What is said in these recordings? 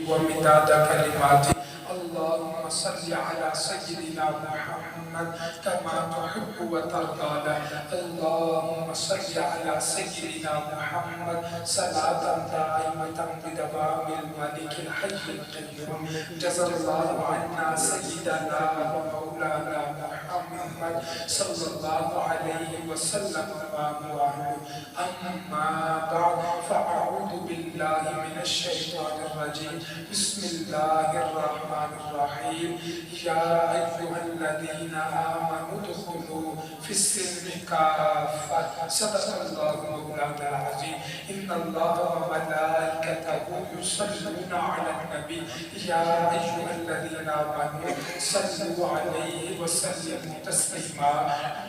ومداد كلماته اللهم صل على سيدنا محمد كما تحب وترضى اللهم صل على سيدنا محمد صلاة دائمة بدوام الملك الحي القيوم جزا الله عنا سيدنا ومولانا محمد صلى الله عليه وسلم وآله أما بعد فأعوذ بالله من الشيطان الرجيم بسم الله الرحمن الرحيم يا أيها الذين آمنوا ادخلوا في السلم كافة صدق الله مولانا العظيم إن الله وملائكته يصلون على النبي يا أيها الذين آمنوا صلوا عليه وسلموا تسليما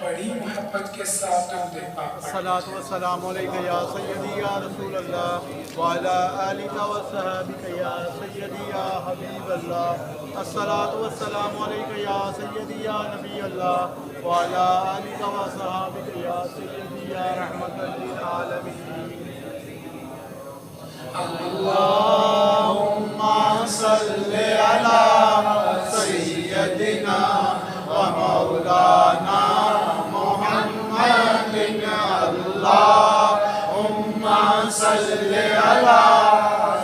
بڑی محبت کے ساتھ درود پاک الصلاة والسلام علیکہ یا سیدی یا رسول اللہ وعلی آلک وصحابک یا سیدی یا حبیب اللہ الصلاة والسلام علیکہ یا سیدی یا نبی اللہ وعلی آلک وصحابک یا سیدی یا رحمت للعالمین اللہم صل علی سیدنا ومولانا محمد اللہم صل علی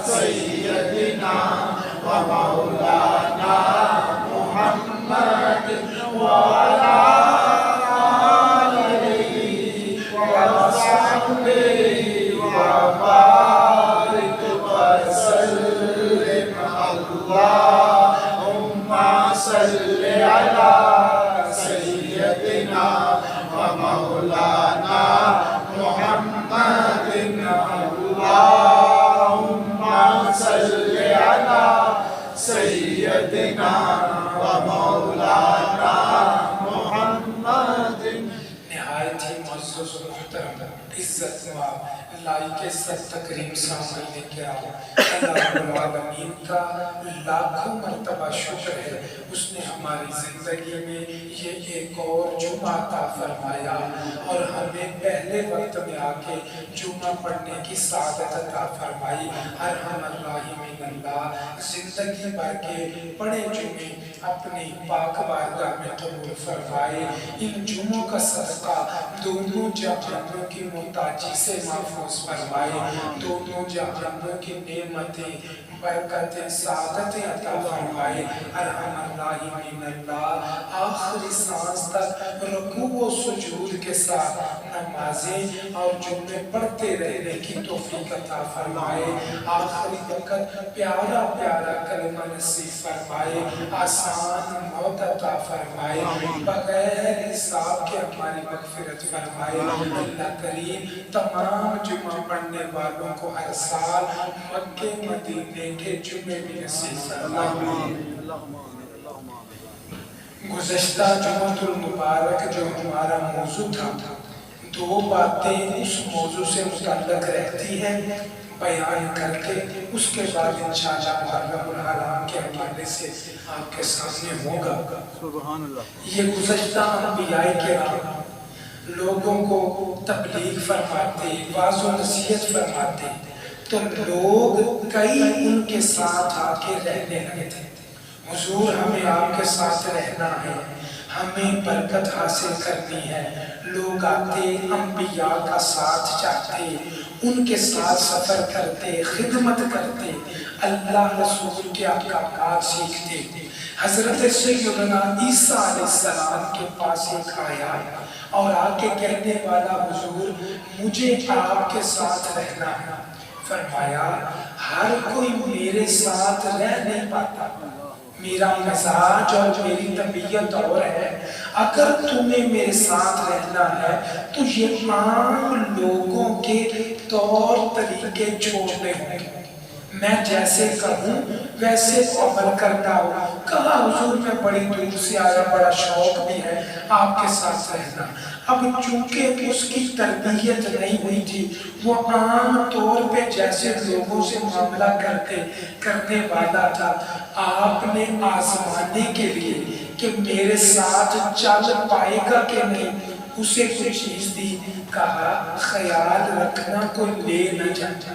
سیدنا ومولانا محمد وعلی آلہ وصحبہ وبارک وسلم اللہم صل علی سیدنا ومولانا محمد اللہم صل علی سیدنا ومولانا محمد نہایت ہی معزز و محترم عزت مآب لائق عزت تکریم سامعین کرام اللہ رب العالمین کا لاکھوں مرتبہ شکر ہے اس نے ہماری زندگی میں یہ ایک اور جمعہ عطا فرمایا اور ہمیں پہلے وقت میں آ کے جمعہ پڑھنے کی سعادت عطا فرمائی ارحم الراحمین اللہ زندگی بھر کے بڑے جمعے اپنی پاک بارگاہ میں قبول فرمائے ان جمعوں کا صدقہ دونوں جہانوں کی محتاجی سے محفوظ فرمائے دونوں جہانوں کی نعمتیں برکتیں سعادتیں عطا فرمائے ارحم الراحمین اللہ آخری سانس تک رکوع و سجود کے ساتھ نمازیں اور جمعے پڑھتے رہنے کی توفیق عطا فرمائے آخری وقت پیارا پیارا کلمہ نصیب فرمائے آسان موت عطا فرمائے بغیر حساب کے ہماری مغفرت فرمائے اللہ کریم تمام جمعہ پڑھنے والوں کو ہر سال مکہ مدینے کے جمعے بھی نصیب فرمائے گزشتہ جمعۃ المبارک جو ہمارا موضوع تھا دو باتیں اس موضوع سے متعلق رہتی ہیں بیان کر کے اس کے بعد انشاءاللہ محرم الحرام کے حوالے سے آپ کے سامنے ہوگا سبحان اللہ یہ گزشتہ انبیاء کرام لوگوں کو تبلیغ فرماتے واعظ و نصیحت فرماتے تو لوگ کئی ان کے ساتھ آ کے رہنے لگے تھے حضور ہمیں آپ کے ساتھ رہنا ہے ہمیں برکت حاصل کرنی ہے لوگ آتے انبیاء کا ساتھ چاہتے ان کے ساتھ سفر کرتے خدمت کرتے اللہ رسول کے احکامات سیکھتے حضرت سیدنا عیسیٰ علیہ السلام کے پاس ایک آیا اور آ کے کہنے والا حضور مجھے آپ کے ساتھ رہنا ہے فرمایا ہر کوئی میرے ساتھ رہ نہیں پاتا میرا مزاج اور میری طبیعت اور ہے اگر تمہیں میرے ساتھ رہنا ہے تو یہ عام لوگوں کے طور طریقے چھوڑنے ہوں گے میں جیسے کہوں ویسے عمل کرتا ہوں کہا حضور میں بڑی دور سے آیا بڑا شوق بھی ہے آپ کے ساتھ رہنا اب چونکہ اس کی تربیت نہیں ہوئی تھی وہ عام طور پہ جیسے لوگوں سے معاملہ کرنے والا تھا آپ نے آزمانے کے لیے کہ میرے ساتھ چل پائے گا کہ نہیں اسے کوئی چیز دی کہا خیال رکھنا کوئی لے نہ جاتا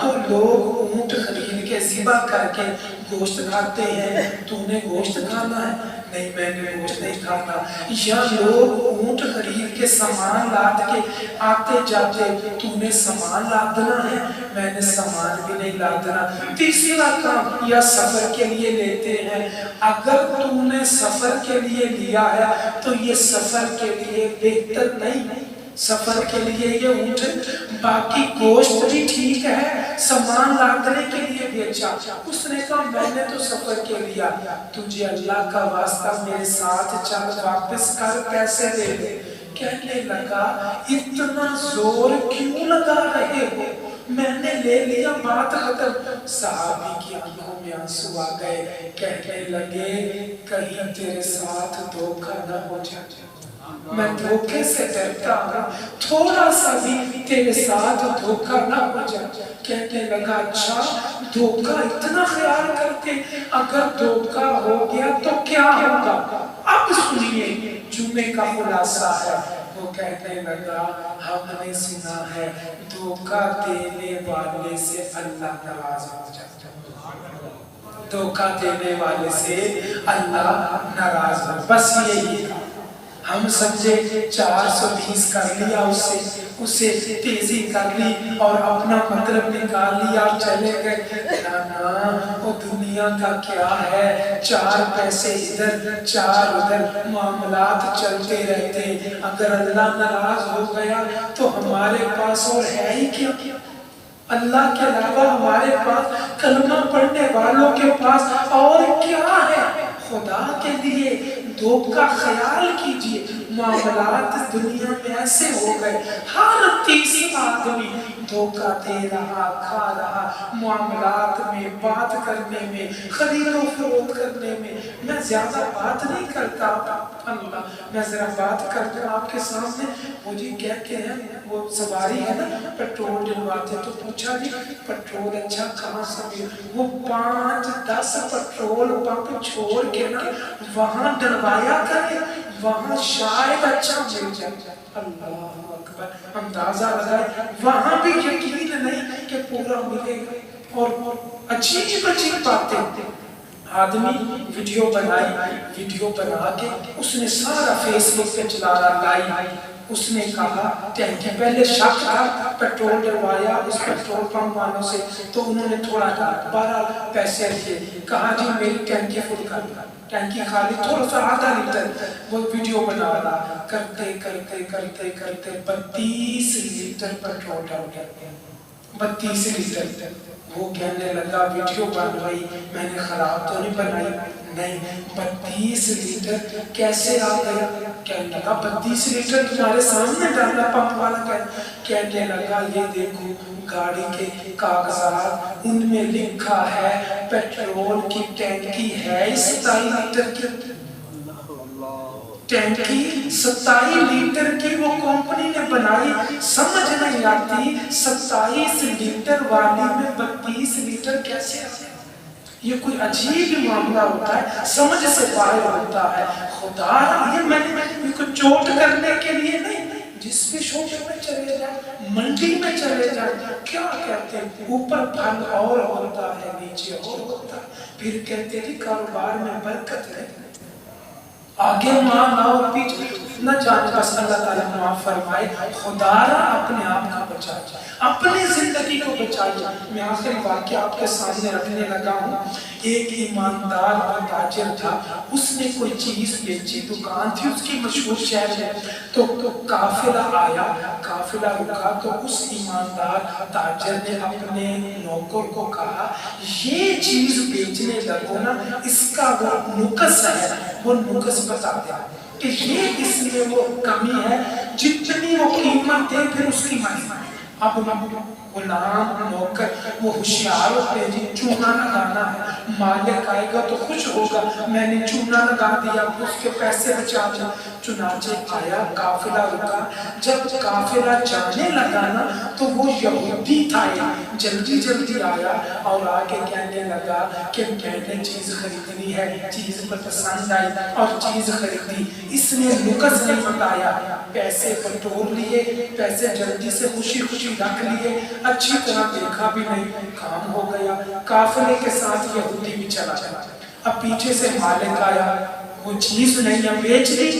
تو لوگ اونٹ خرید کے ذبح کر کے گوشت کھاتے ہیں، تو نے گوشت کھانا ہے؟ نہیں، میں نے گوشت نہیں کھانا۔ یا لوگ اونٹ خرید کے سامان لاد کے آتے جاتے، تو نے سامان لادنا ہے؟ میں نے سامان بھی نہیں لادنا۔ تیسرا کام، یا سفر کے لیے لیتے ہیں، اگر تو نے سفر کے لیے لیا ہے تو یہ سفر کے لیے بہتر نہیں، سفر کے لیے یہ اونٹ، باقی گوشت بھی ٹھیک ہے، سامان لادنے کے لیے بھی اچھا۔ اس نے کہا میں نے تو سفر کے لیا، تجھے اللہ کا واسطہ میرے ساتھ چل، واپس کر، پیسے دے دے۔ کہنے لگا اتنا زور کیوں لگا رہے ہو، میں نے لے لیا، بات ختم۔ صحابی کی آنکھوں میں آنسو آ گئے، کہنے لگے کہیں تیرے ساتھ دھوکہ نہ ہو جائے، میں دھوکے سے ڈرتا ہوں، تھوڑا سا بھی تیرے ساتھ دھوکہ نہ ہو جائے۔ کہنے لگا اچھا دھوکہ اتنا خیال کرتے، اگر دھوکہ ہو گیا تو کیا ہوگا؟ اب سنیے جمعے کا خلاصہ ہے۔ وہ کہنے لگا ہم نے سنا ہے دھوکہ دینے والے سے اللہ ناراض ہو جاتا ہے، دھوکہ دینے والے سے اللہ ناراض ہو، بس یہی تھا۔ ہم سمجھے 420 کر لیا، اسے تیزی کر لی اور اپنا مطلب نکال لیا اور چلے گئے۔ نا وہ دنیا کا کیا ہے، 4 پیسے ادھر 4 ادھر، معاملات چلتے رہتے۔ اگر اللہ ناراض ہو گیا تو ہمارے پاس اور ہے ہی کیا؟ اللہ کے علاوہ ہمارے پاس، کلمہ پڑھنے والوں کے پاس اور کیا ہے؟ خدا کے لیے دھوکہ خیال کیجئے، معاملات دنیا میں ایسے ہو گئے، ہر تیسرا آدمی دھوکہ دے رہا، کھا رہا، معاملات میں، بات کرنے میں، خرید و فروخت کرنے میں۔ میں زیادہ بات نہیں کرتا، اللہ میں ذرا بات کرتا ہوں آپ کے سامنے۔ وہ جی کہتے ہیں، وہ سواری ہے نا، پیٹرول ڈلواتے، تو پوچھا جی پیٹرول اچھا کہاں سے ملے؟ وہ 5-10 پیٹرول پمپ چھوڑ کے نا وہاں ڈلوایا کرے، وہاں شاید اچھا مل جائے۔ اللہ اکبر، اندازہ لگائے، وہاں بھی یقین نہیں کہ پورا ملے گا۔ اور عجیب عجیب باتیں، آدمی ویڈیو بنائی، ویڈیو بنا کے اس نے سارا فیس بک پہ چلا رہا، لائی۔ اس نے کہا ٹینکی، پہلے شک تھا، پیٹرول ڈلوایا اس پیٹرول پمپ والوں سے تو انہوں نے تھوڑا 12 پیسے دیے، کہا جی میری ٹینکی فل کر دیا، ٹینکی خالی، تھوڑا سا آدھا لیٹر۔ وہ ویڈیو بنا رہا، کرتے کرتے کرتے کرتے 32 لیٹر پیٹرول ڈال گیا، 32 لیٹر۔ وہ کہنے لگا ویڈیو بن رہی، میں نے خراب تو نہیں بنائی؟ نہیں، 32 لیٹر کیسے آ گیا؟ کہنے لگا 32 لیٹر تمہارے سامنے ڈالا، پمپ والا کہنے لگا یہ دیکھو گاڑی کے کاغذات، ان میں لکھا ہے پیٹرول کی ٹینکی ہے 27 لیٹر کی، ٹینکی 27 لیٹر کی وہ کمپنی نے بنائی، سمجھ نہیں آتی 27 لیٹر والی میں 32 لیٹر کیسے آتے؟ یہ کوئی عجیب معاملہ ہوتا ہے، سمجھ سے باہر ہوتا ہے۔ خدا یہ میں نے کوئی چوٹ کرنے کے لیے نہیں، جس بھی شعبے میں چلے جائیں، منڈی میں چلے جائیں، کیا کہتے ہیں اوپر پھل اور ہوتا ہے نیچے اور ہوتا ہے، پھر کہتے ہیں کاروبار میں برکت ہے، آگے ماں نہ اور پیچھے نہ جانے، بس اللہ تعالیٰ معاف فرمائے۔ خدا را اپنے آپ کا بچائے، اپنی زندگی کو بچائیے۔ میں آخری واقعہ آپ کے سامنے رکھنے لگا ہوں۔ ایک ایماندار اور تاجر تھا، اس نے کوئی چیز بیچی، دکان تھی اس کی مشہور شہر میں، تو قافلہ آیا، قافلہ رکا، تو اس ایماندار تاجر نے اپنے نوکر کو کہا یہ چیز بیچنے لگو نا، اس کا وہ نقص ہے، وہ نقص بتا دیا کہ یہ اس میں وہ کمی ہے، جتنی وہ قیمت دے پھر اس کی مانی۔ اب غلام نوکر وہ ہوشیار ہوتے جی، چونا لگانا ہے، مالک آئے گا تو خوش ہوگا، میں نے چونا لگا دیا، اس کے پیسے بچا دیا۔ چنانچہ آیا، قافلہ رکا، جب قافلہ جانے لگا نا تو وہ یہودی تھا، جلدی جلدی آیا اور آ کے کہنے لگا کہ میں نے چیز خریدنی ہے، چیز پر پسند آئی اور چیز خریدی۔ اس نے نقص نہیں بتایا، پیسے بٹور لیے، پیسے جلدی سے خوشی خوشی رکھ لیے، اچھی طرح دیکھا بھی نہیں، کام ہو گیا۔ قافلے کے ساتھ یہودی بھی چلا گیا۔ اب پیچھے سے مالک آیا، وہ چیز نہیں ہے، بیچ دی۔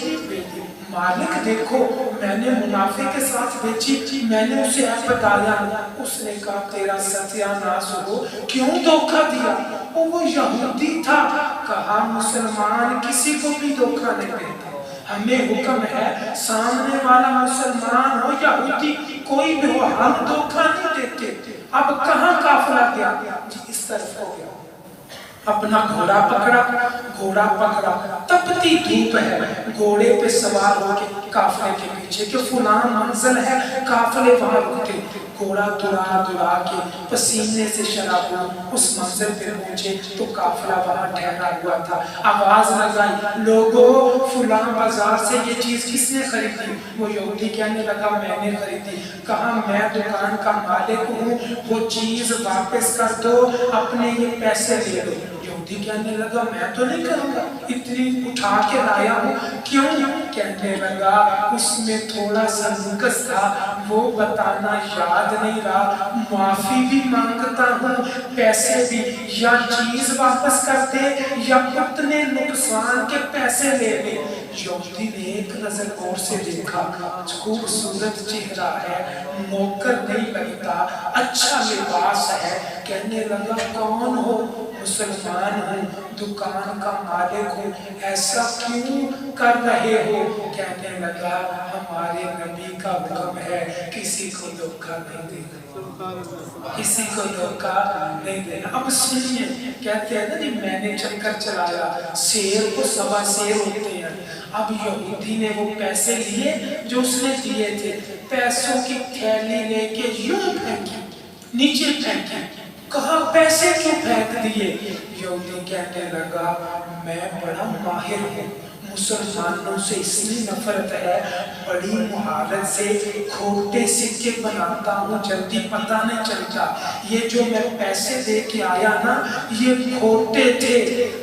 مالک دیکھو میں نے منافع کے ساتھ بیچی، میں نے اسے بتایا، اس نے کہا تیرا ستیاناس ہو، کیوں دھوکہ دیا؟ وہ یہودی تھا۔ کہا مسلمان کسی کو بھی دھوکہ نہیں دیتا، ہمیں حکم ہے سامنے والا مسلمان ہو یہودی کوئی بھی ہو ہم دھوکہ نہیں دیتے۔ اب کہاں قافلہ گیا؟ جی اس طرف ہو گیا، اپنا گھوڑا پکڑا، تپتی دھوپ ہے، گھوڑے پہ سوار ہو کے قافلے کے پیچھے کہ فلاں منزل ہے، قافلے وہاں رکتے، گھوڑا دوڑا کے پسینے سے شرابور اس منزل پہ پہنچے تو قافلہ وہاں ٹھہرا ہوا تھا۔ آواز لگائی، لوگو فلاں بازار سے یہ چیز کس نے خریدی؟ وہ یہودی کہنے لگا میں نے خریدی۔ کہا میں دکان کا مالک ہوں، وہ چیز واپس کر دو، اپنے یہ پیسے لے دو۔ یہودی کہنے لگا میں تو نہیں کروں گا، اتنی اٹھا کے لایا ہوں، کیوں؟ کہنے لگا اس میں تھوڑا سا نقص تھا، وہ بتانا یاد نہیں رہا، معافی بھی مانگتا ہوں، پیسے بھی، یا چیز واپس کر دے یا اتنے نقصان کے پیسے لے لے۔ یہودی نے ایک نظر اور سے دیکھا، خوبصورت چہرہ ہے، نوکر نہیں لگتا، اچھا لباس ہے، کہنے لگا کون ہو؟ مسلمان ہوں، دکان کا مالک ہوں، ایسا کیوں کر رہے ہو؟ کہنے لگا ہمارے نبی کا حکم ہے کسی کو دھوکہ نہیں دینا، کسی کو دھوکہ نہیں دینا۔ اب سنیے، کہتے ہیں نا جی میں نے چکر چلایا، شیر کو سوا شیر ہوتے ہیں۔ اب یہودی نے وہ پیسے لیے جو اس نے دیے تھے، پیسوں کی تھیلی لے کے یوں پھینکی، نیچے پھینکی۔ کہا پیسے کیوں پھینک دیے؟ یہودی کہنے لگا میں بڑا ماہر ہوں، مسلمانوں سے اس لیے نفرت ہے، بڑی مہارت سے کھوٹے سکے بناتا ہوں، جلدی پتہ نہیں چلتا، یہ جو میں پیسے دے کے آیا نا یہ کھوٹے تھے،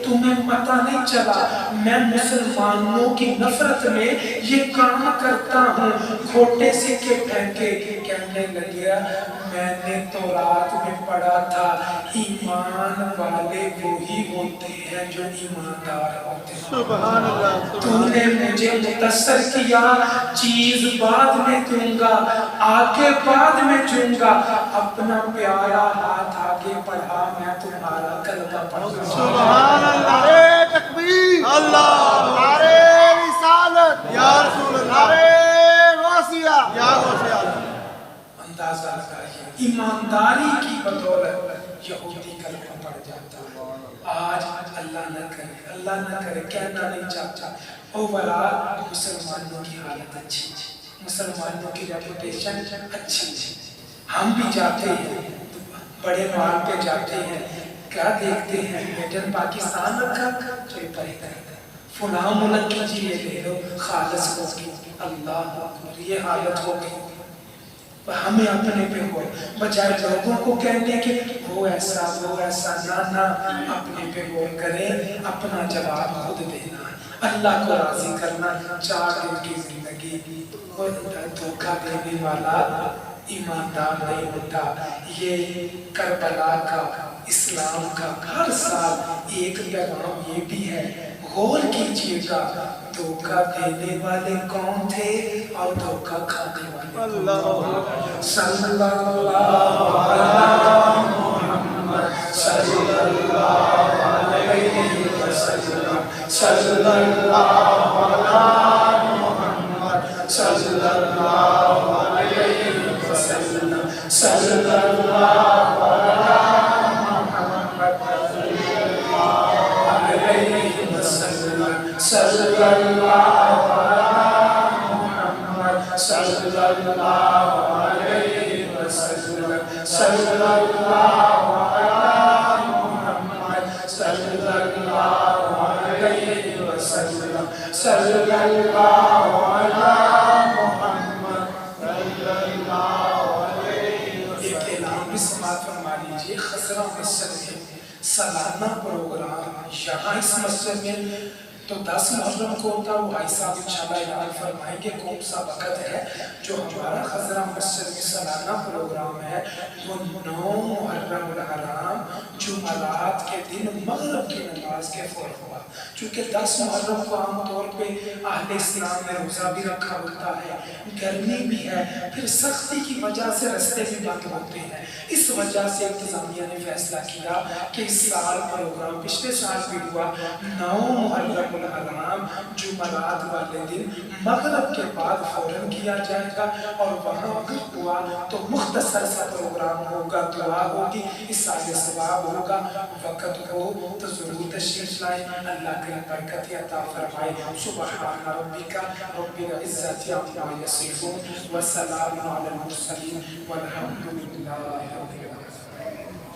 تمہیں پتہ نہیں چلا، میں مسلمانوں کی نفرت میں یہ کام کرتا ہوں، کھوٹے سکے پھینکے۔ کہنے لگا میں نے تورات میں پڑھا تھا ایمان والے وہی ہوتے ہیں جو ایماندار ہوتے ہیں۔ سبحان اللہ، تو نے مجھے متصر کیا، چیز بعد میں دوں گا، آگے بعد میں دوں گا، اپنا پیارا ہاتھ آگے بڑھا، میں تمہارا کلمہ پڑھوں گا۔ سبحان اللہ، نعرے تکبیر، اللہ، نعرے رسالت، یا رسول اللہ، نعرے غوثیہ، یا غوثیہ۔ اندازہ لگائیے ایمانداری کی بدولت یہودی کلمہ پڑھ جاتا ہے۔ آج اللہ نہ کرے کہنا نہیں چاہتا، اوورال مسلمانوں کی حالت اچھی ہے، مسلمانوں کی ریپوٹیشن اچھی ہے۔ ہم بھی جاتے ہیں بڑے مال پہ جاتے ہیں، کیا دیکھتے ہیں میڈل پاکستان رکھا تو یہ پڑھے کرتا ہے، فلاں ملک کی جی لے لو خالص ہوگی، اللہ اکبر، یہ حالت ہو گئی۔ ہمیں اپنے پہ ہو بجائے لوگوں کو کہنے کہ وہ ایسا نہ اپنے پہ غور کریں، اپنا جواب خود دینا، اللہ کو راضی کرنا۔ 4 دن کی زندگی دھوکہ دینے والا ایماندار نہیں ہوتا۔ یہ کربلا کا، اسلام کا ہر سال ایک پیغام یہ بھی ہے، غور کیجئے گا دھوکہ دینے والے کون تھے اور دھوکہ کھانے والے اللہ، صلی اللہ علیہ محمد صلی اللہ علیہ وسلم، صلی اللہ علیہ محمد صلی اللہ علیہ وسلم، صلی اللہ علیہ محمد علیہ وسلم، صلی اللہ علیہ محمد صلی اللہ علیہ وسلم، صلی اللہ علیہ محمد صلی اللہ علیہ وسلم، صلی اللہ علیہ محمد صلی اللہ علیہ وسلم۔ ایک اعلان بھی سماعت فرما لیجیے، خزرہ مسجد میں سالانہ پروگرام یہاں اس مسجد میں تو 10 محرم کو ہوتا، وہ بھائی صاحب انشاءاللہ اعلان فرمائیں کہ کون سا وقت ہے۔ جو ہمارا خزرہ مسجد میں سالانہ پروگرام ہے وہ 9 محرم الحرام جمعرات کے دن مغرب کی نماز کے فوراً ہوا۔ چونکہ 10 محرم کو عام طور پہ اہل اسلام میں روزہ بھی رکھا ہوتا ہے، گرمی بھی ہے، پھر سختی کی وجہ سے رستے بھی بند ہوتے ہیں۔ اس وجہ سے انتظامیہ نے فیصلہ کیا کہ اس سال پروگرام پچھلے سال بھی ہوا 9 محرم الحرام جمعرات والے دن مغرب کے بعد فوراً کیا جائے گا، اور وہاں اگر ہوا تو مختصر سا پروگرام ہوگا، دعا ہوگی، اِسال ثواب ہوگا۔ وقت ہو تو ضرور تشریف لائیں، اللہ کی برکت عطا فرمائے۔ سبحان ربک رب العزت عما یصفون وسلام علی المرسلین والحمد للہ رب العالمین۔